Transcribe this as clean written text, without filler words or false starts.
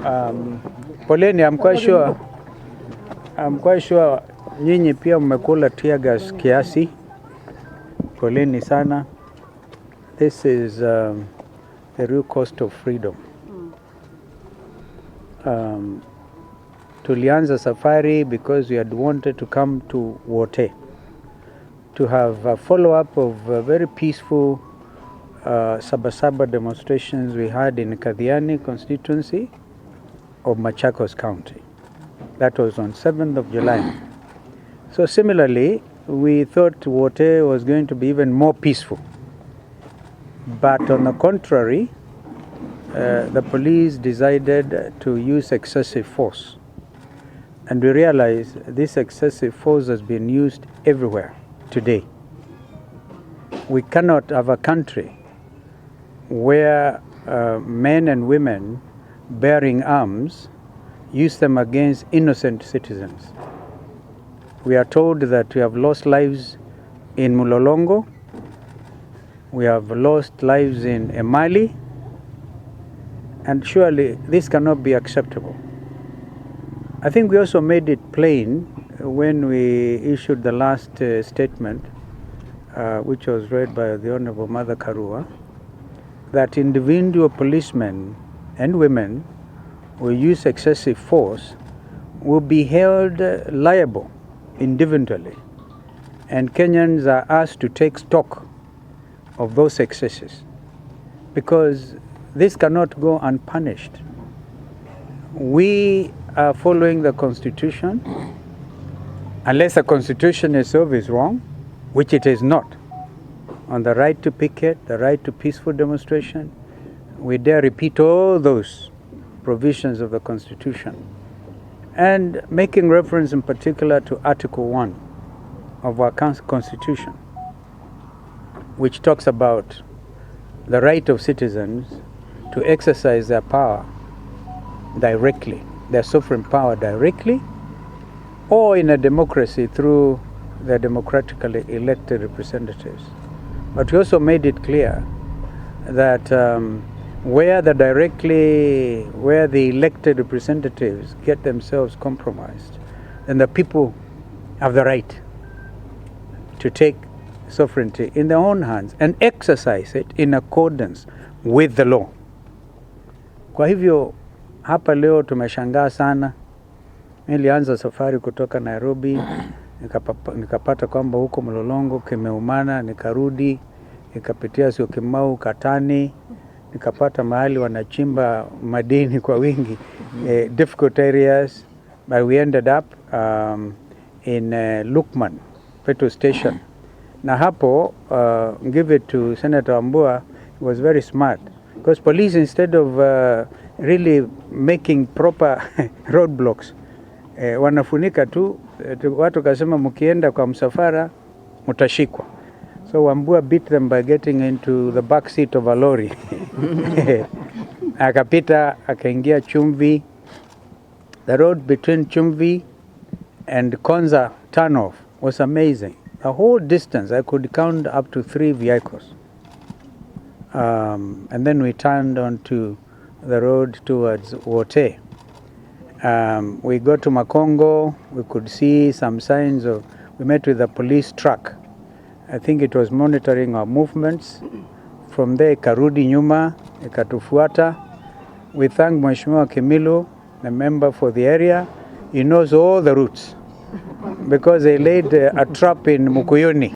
Poleni, I'm quite sure nyinyi pia mmekula tear gas kiasi. Poleni sana. This is the real cost of freedom. Tulianza safari because we had wanted to come to Wote to have a follow-up of very peaceful Sabasaba demonstrations we had in Kathonzweni constituency of Machakos County. That was on 7th of July. So similarly, we thought Wote was going to be even more peaceful. But on the contrary, the police decided to use excessive force. And we realized this excessive force has been used everywhere today. We cannot have a country where men and women bearing arms use them against innocent citizens. We are told that we have lost lives in Mulolongo, we have lost lives in Emali, and surely this cannot be acceptable. I think we also made it plain when we issued the last statement, which was read by the Honorable Mother Karua, that individual policemen and women who use excessive force will be held liable individually, and Kenyans are asked to take stock of those excesses, because this cannot go unpunished. We are following the Constitution, unless the Constitution itself is wrong, which it is not, on the right to picket, the right to peaceful demonstration. We dare repeat all those provisions of the Constitution, and making reference in particular to Article 1 of our Constitution, which talks about the right of citizens to exercise their power directly, their sovereign power directly, or in a democracy through their democratically elected representatives. But we also made it clear that where the elected representatives get themselves compromised, then the people have the right to take sovereignty in their own hands and exercise it in accordance with the law. Kwa hivyo hapa leo tumeshangaa sana. Nilianza safari kutoka Nairobi, nikapata kwamba huko Mlolongo kimeumana, nikarudi, nikapitia Syokimau, Katani, nikapata mahali wanachimba madini kwa wingi, difficult areas, but we ended up in Lukman petrol station. Na hapo, give it to Senator Wambua, he was very smart, because police, instead of really making proper roadblocks, wanafunika tu, watu kasema mukienda kwa msafara mutashikwa. So Wambua beat them by getting into the back seat of a lorry. Akapita, akaingia Chumvi. The road between Chumvi and Konza turnoff was amazing. The whole distance, I could count up to 3 vehicles. And then we turned onto the road towards Wote. We got to Makongo, we could see some signs of, we met with a police truck. I think it was monitoring our movements. From there, ikarudi nyuma, ikatufuata. We thank Mheshimiwa Kimilo, the member for the area. He knows all the routes, because they laid a trap in Mukuyuni.